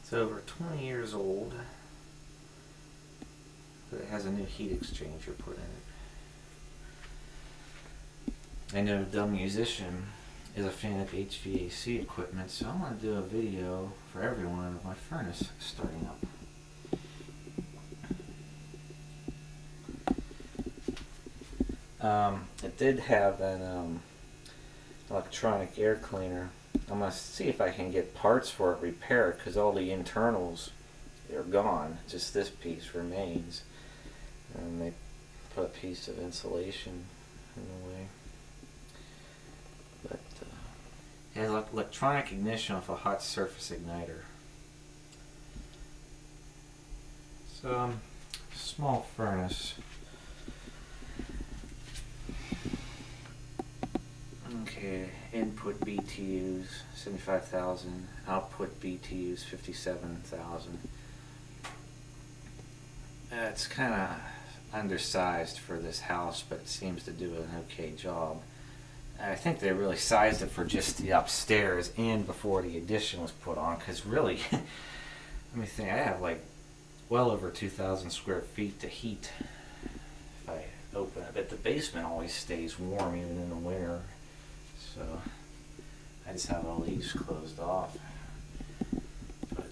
It's over 20 years old, but it has a new heat exchanger put in it. I know Dumb Musician is a fan of HVAC equipment, so I'm going to do a video for everyone of my furnace starting up. It did have an electronic air cleaner. I'm going to see if I can get parts for it repaired, because all the internals are gone. Just this piece remains. And they put a piece of insulation in the way. But it has electronic ignition with a hot surface igniter. So, small furnace. Okay, input BTUs 75,000, output BTUs 57,000. It's kind of undersized for this house, but it seems to do an okay job. I think they really sized it for just the upstairs and before the addition was put on, because really, let me think, I have like well over 2,000 square feet to heat if I open it, but the basement always stays warm even in the winter. So I just have all these closed off. But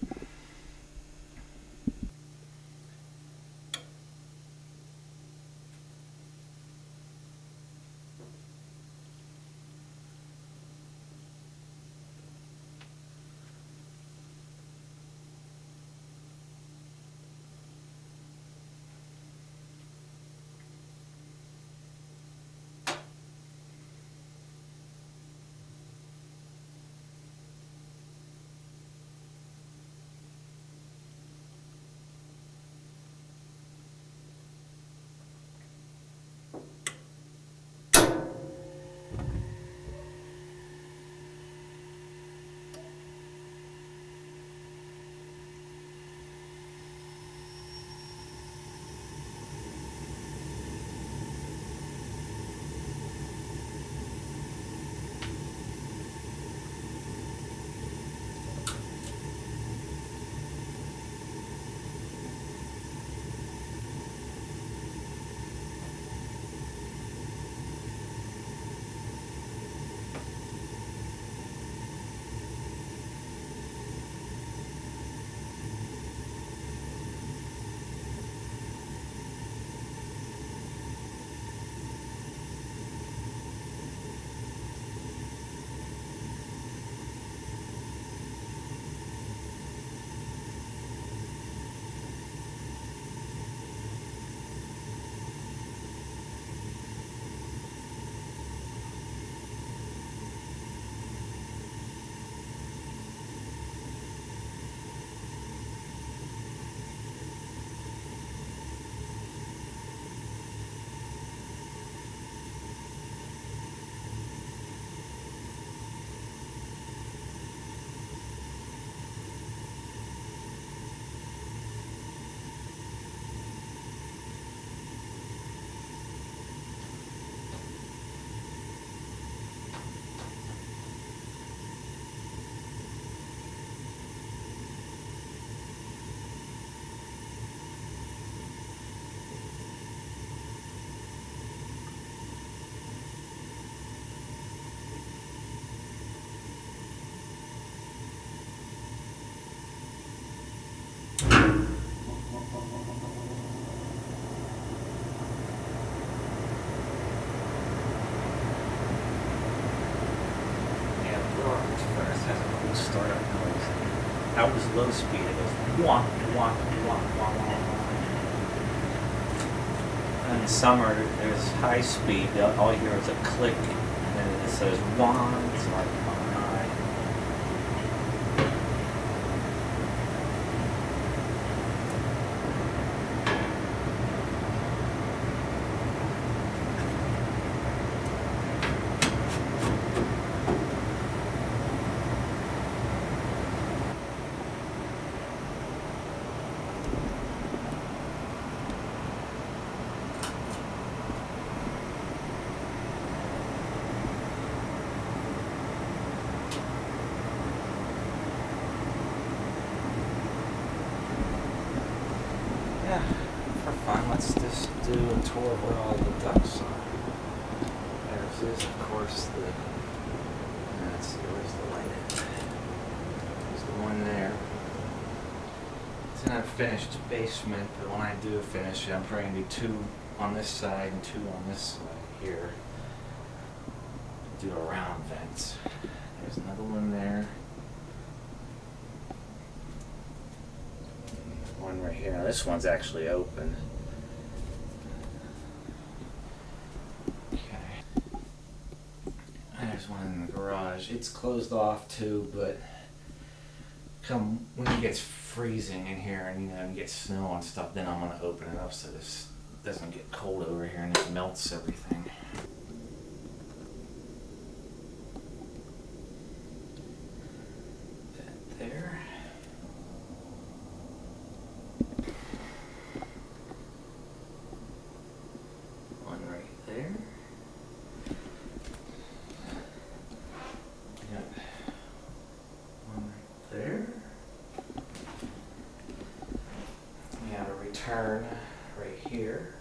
startup noise. That was low speed. It goes wah, wah, wah, wah, wah. And in summer, there's high speed. All you hear is a click, and then it says wah. It's like, oh my. tour of where all the ducts are. There's this, of course, let's see, where's the light at? There's the one there. It's an unfinished basement, but when I do finish it, I'm probably going to do 2 on this side and 2 on this side here. Do a round vents. There's another one there. One right here. Now this one's actually open. Okay. There's one in the garage. It's closed off too, but when it gets freezing in here and you get snow and stuff, then I'm gonna open it up so this doesn't get cold over here and it melts everything. There. One right there. Got one right there. We have a return right here.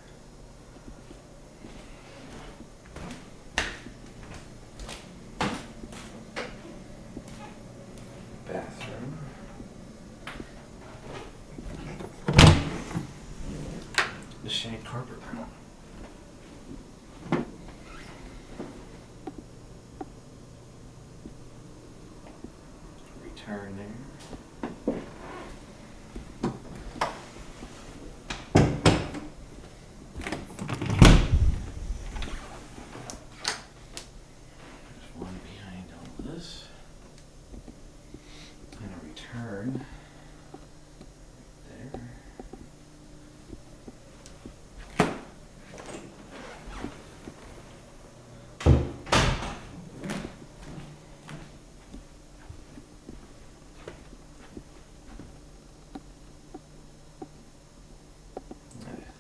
Bathroom. The shade carpet room. Return there. There's one behind all this. And a return there.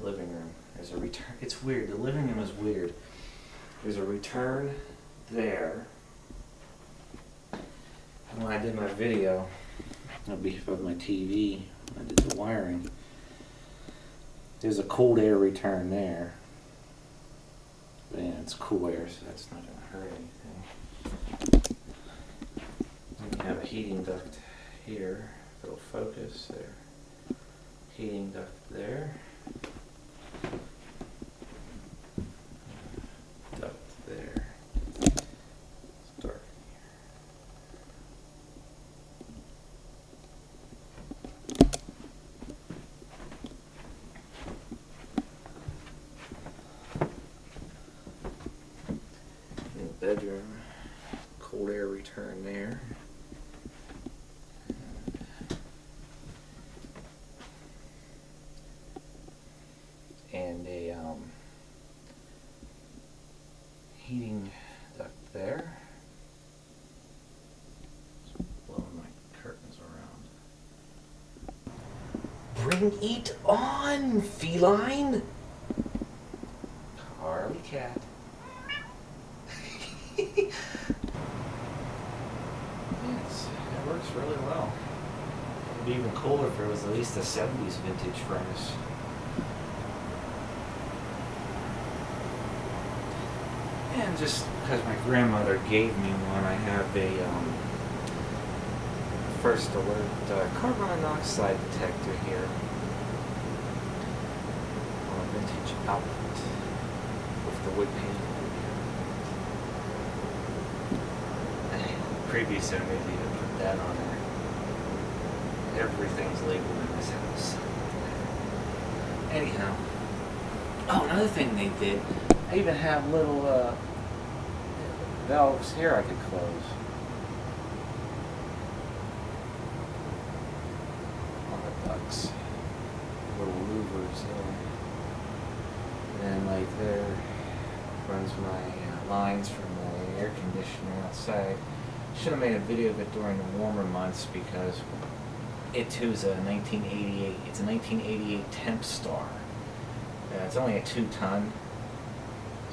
Living room. There's a return. It's weird. The living room is weird. There's a return there. And when I did my video, I'll beef up my TV. I did the wiring. There's a cold air return there. But yeah, it's cool air, so that's not going to hurt anything. And you have a heating duct here. It'll focus there. Heating duct there. Duct there. It's dark in the bedroom. Cold air return there. And a heating duct there. Just blowing my curtains around. Bring it on, feline! Carly cat. Yes, it works really well. It'd be even cooler if it was at least a 70s vintage furnace. And just because my grandmother gave me one, I have a first alert carbon monoxide detector here on a vintage outlet with the wood panel. Previous owners even put that on there. Everything's labeled in this house. Anyhow. Oh, another thing they did, I even have little valves here I could close. On the ducts. Little louvers there. And like there runs my lines from my air conditioner outside. Should have made a video of it during the warmer months because it too is a 1988. It's a 1988 Temp Star. It's only a 2-ton,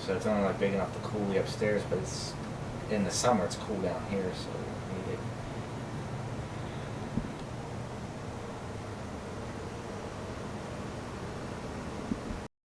so it's only like big enough to cool the upstairs. But it's in the summer. It's cool down here, so we need it.